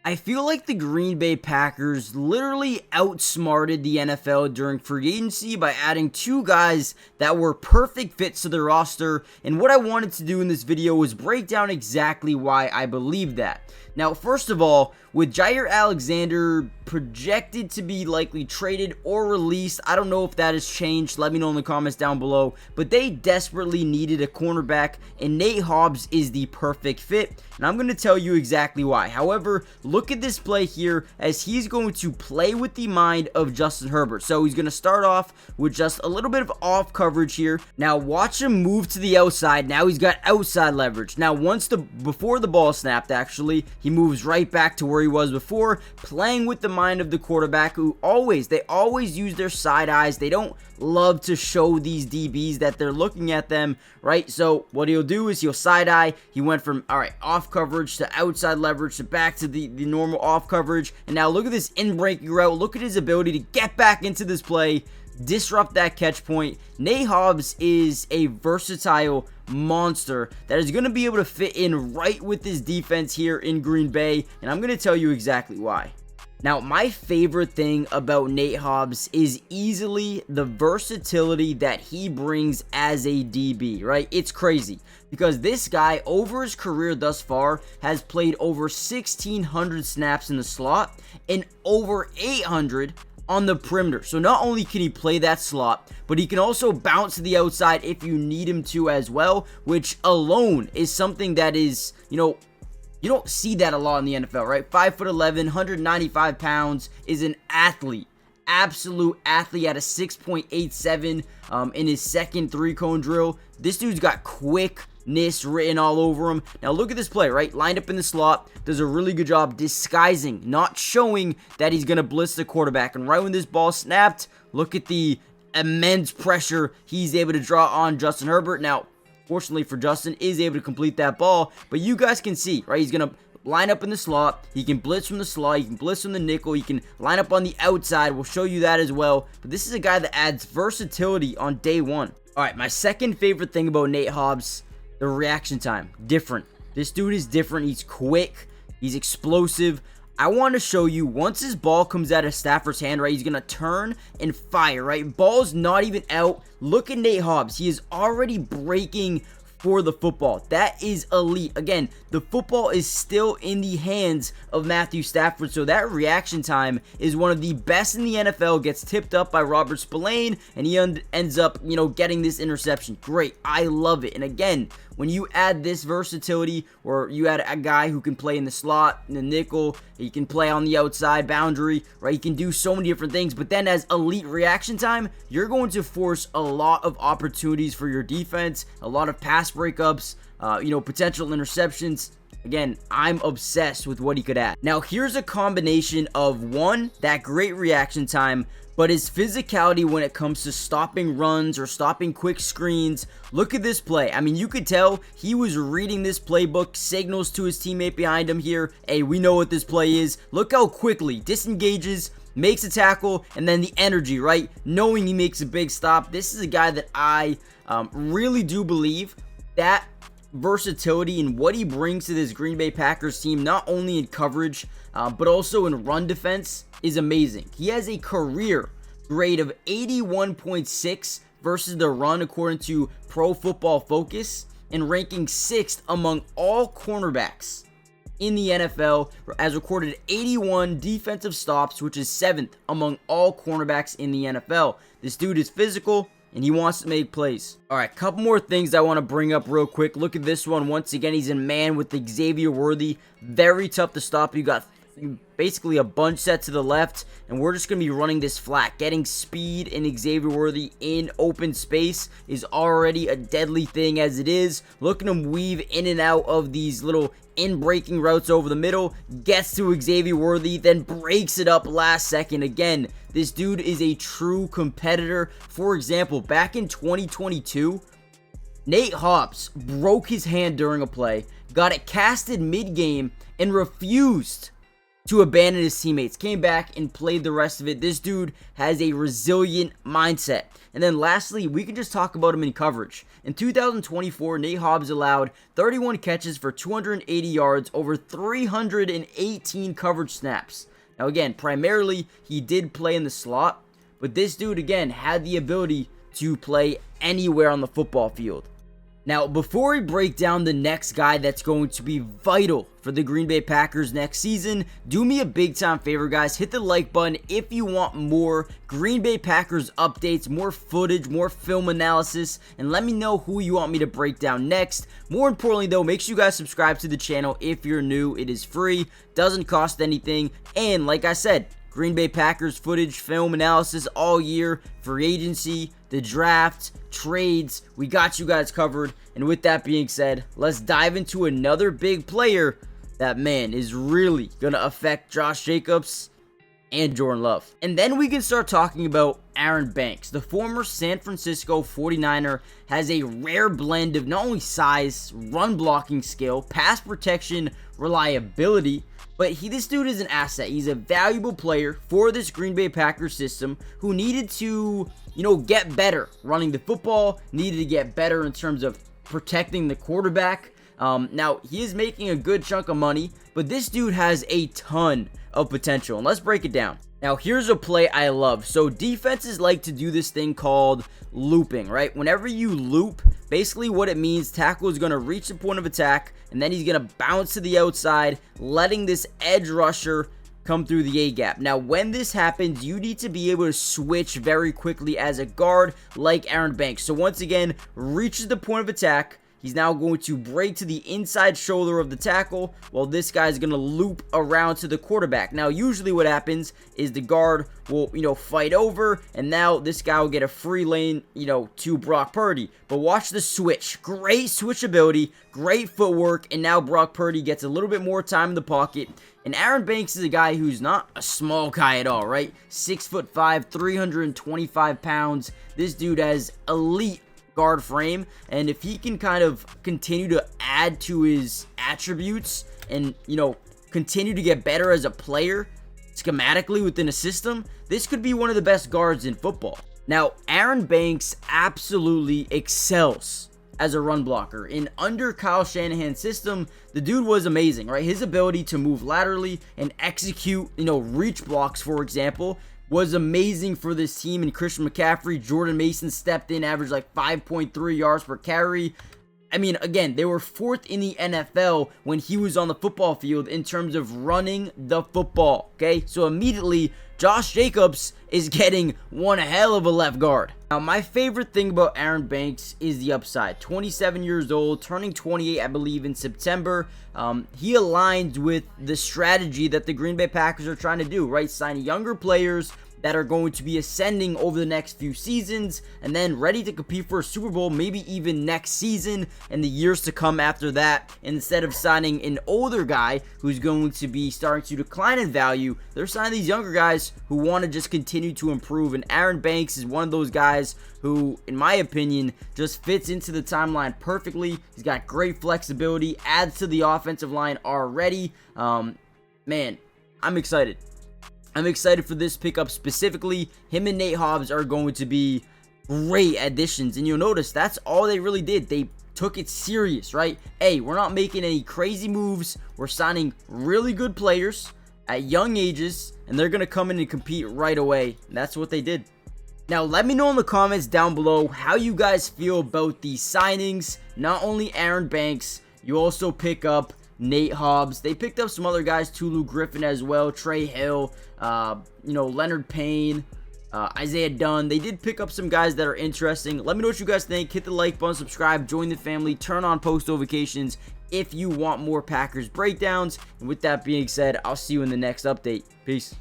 I feel like the Green Bay Packers literally outsmarted the NFL during free agency by adding two guys that were perfect fits to their roster, and what I wanted to do in this video was break down exactly why I believe that. Now, first of all, with Jair Alexander projected to be likely traded or released, I don't know if that has changed, let me know in the comments down below, but they desperately needed a cornerback, and Nate Hobbs is the perfect fit, and I'm going to tell you exactly why. However, look at this play here as he's going to play with the mind of Justin Herbert. So he's going to start off with just a little bit of off coverage here. Now watch him move to the outside. Now he's got outside leverage. Now before the ball snapped, actually, he moves right back to where he was before, playing with the mind of the quarterback, who they always use their side eyes. They don't love to show these DBs that they're looking at them, right? So what he'll do is he'll side eye. He went from off coverage to outside leverage to back to the normal off coverage, and now look at this in breaking route. Look at his ability to get back into this play, disrupt that catch point. Nate Hobbs is a versatile monster that is going to be able to fit in right with this defense here in Green Bay, and I'm going to tell you exactly why. Now, my favorite thing about Nate Hobbs is easily the versatility that he brings as a DB, right? It's crazy because this guy, over his career thus far, has played over 1,600 snaps in the slot and over 800 on the perimeter. So not only can he play that slot, but he can also bounce to the outside if you need him to as well, which alone is something that is, you don't see that a lot in the NFL, right? 5'11", 195 pounds, is an athlete. Absolute athlete at a 6.87 in his second three-cone drill. This dude's got quickness written all over him. Now look at this play, right? Lined up in the slot, does a really good job disguising, not showing that he's going to blitz the quarterback. And right when this ball snapped, look at the immense pressure he's able to draw on Justin Herbert. Now, fortunately for Justin, is able to complete that ball, but you guys can see, right? He's going to line up in the slot. He can blitz from the slot. He can blitz from the nickel. He can line up on the outside. We'll show you that as well. But this is a guy that adds versatility on day one. All right, my second favorite thing about Nate Hobbs, the reaction time. Different. This dude is different. He's quick. He's explosive. I want to show you, once his ball comes out of Stafford's hand, right, he's going to turn and fire, right? Ball's not even out. Look at Nate Hobbs. He is already breaking for the football. That is elite. Again, the football is still in the hands of Matthew Stafford, so that reaction time is one of the best in the NFL. Gets tipped up by Robert Spillane, and he ends up, getting this interception. Great. I love it. And again, when you add this versatility, or you add a guy who can play in the slot, in the nickel, he can play on the outside boundary, right? He can do so many different things, but then as elite reaction time, you're going to force a lot of opportunities for your defense, a lot of pass breakups, potential interceptions. Again, I'm obsessed with what he could add. Now, here's a combination of, one, that great reaction time, but his physicality when it comes to stopping runs or stopping quick screens. Look at this play. I mean, you could tell he was reading this playbook, signals to his teammate behind him here. Hey, we know what this play is. Look how quickly disengages, makes a tackle, and then the energy, right? Knowing he makes a big stop. This is a guy that I really do believe that versatility and what he brings to this Green Bay Packers team, not only in coverage, but also in run defense, is amazing. He has a career grade of 81.6 versus the run according to Pro Football Focus, and ranking 6th among all cornerbacks in the NFL, as recorded 81 defensive stops, which is 7th among all cornerbacks in the NFL. This dude is physical, and he wants to make plays. All right, couple more things I want to bring up real quick. Look at this one. Once again, he's in man with Xavier Worthy. Very tough to stop. You got basically a bunch set to the left, and we're just going to be running this flat. Getting speed in Xavier Worthy in open space is already a deadly thing as it is. Look at him weave in and out of these little in-breaking routes over the middle, gets to Xavier Worthy, then breaks it up last second. Again, this dude is a true competitor. For example, back in 2022, Nate Hobbs broke his hand during a play, got it casted mid-game, and refused to abandon his teammates. Came back and played the rest of it. This dude has a resilient mindset. And then lastly, we can just talk about him in coverage. In 2024, Nate Hobbs allowed 31 catches for 280 yards over 318 coverage snaps. Now again, primarily he did play in the slot, but this dude again had the ability to play anywhere on the football field. Now, before we break down the next guy that's going to be vital for the Green Bay Packers next season, do me a big time favor, guys. Hit the like button if you want more Green Bay Packers updates, more footage, more film analysis, and let me know who you want me to break down next. More importantly, though, make sure you guys subscribe to the channel if you're new. It is free, doesn't cost anything, and like I said, Green Bay Packers footage, film analysis all year, free agency, the draft, trades, we got you guys covered. And with that being said, let's dive into another big player that, man, is really going to affect Josh Jacobs and Jordan Love. And then we can start talking about Aaron Banks. The former San Francisco 49er has a rare blend of not only size, run blocking skill, pass protection, reliability, but this dude is an asset. He's a valuable player for this Green Bay Packers system who needed to, get better running the football, needed to get better in terms of protecting the quarterback. Now, he is making a good chunk of money, but this dude has a ton of potential. And let's break it down. Now, here's a play I love. So defenses like to do this thing called looping, right? Whenever you loop, basically what it means, tackle is going to reach the point of attack, and then he's going to bounce to the outside, letting this edge rusher come through the A-gap. Now, when this happens, you need to be able to switch very quickly as a guard like Aaron Banks. So once again, reaches the point of attack. He's now going to break to the inside shoulder of the tackle while this guy's going to loop around to the quarterback. Now, usually what happens is the guard will, fight over, and now this guy will get a free lane, to Brock Purdy. But watch the switch. Great switch ability, great footwork, and now Brock Purdy gets a little bit more time in the pocket. And Aaron Banks is a guy who's not a small guy at all, right? 6'5", 325 pounds. This dude has elite guard frame, and if he can kind of continue to add to his attributes and continue to get better as a player schematically within a system, this could be one of the best guards in football. Now, Aaron Banks absolutely excels as a run blocker. In under Kyle Shanahan's system, the dude was amazing, right? His ability to move laterally and execute, reach blocks, for example, was amazing for this team. And Christian McCaffrey, Jordan Mason stepped in, averaged like 5.3 yards per carry. I mean, again, they were 4th in the NFL when he was on the football field in terms of running the football, okay? So immediately, Josh Jacobs is getting one hell of a left guard. Now, my favorite thing about Aaron Banks is the upside. 27 years old, turning 28, I believe, in September. He aligns with the strategy that the Green Bay Packers are trying to do, right? Sign younger players that are going to be ascending over the next few seasons and then ready to compete for a Super Bowl, maybe even next season and the years to come after that. Instead of signing an older guy who's going to be starting to decline in value, they're signing these younger guys who want to just continue to improve. And Aaron Banks is one of those guys who, in my opinion, just fits into the timeline perfectly. He's got great flexibility, adds to the offensive line already. Man, I'm excited. I'm excited for this pickup specifically. Him and Nate Hobbs are going to be great additions. And you'll notice that's all they really did. They took it serious, right? Hey, we're not making any crazy moves. We're signing really good players at young ages, and they're going to come in and compete right away. And that's what they did. Now, let me know in the comments down below how you guys feel about these signings. Not only Aaron Banks, you also pick up Nate Hobbs. They picked up some other guys, Tulu Griffin as well, Trey Hill, Leonard Payne, Isaiah Dunn. They did pick up some guys that are interesting. Let me know what you guys think. Hit the like button, subscribe, join the family, turn on post notifications if you want more Packers breakdowns. And with that being said, I'll see you in the next update. Peace.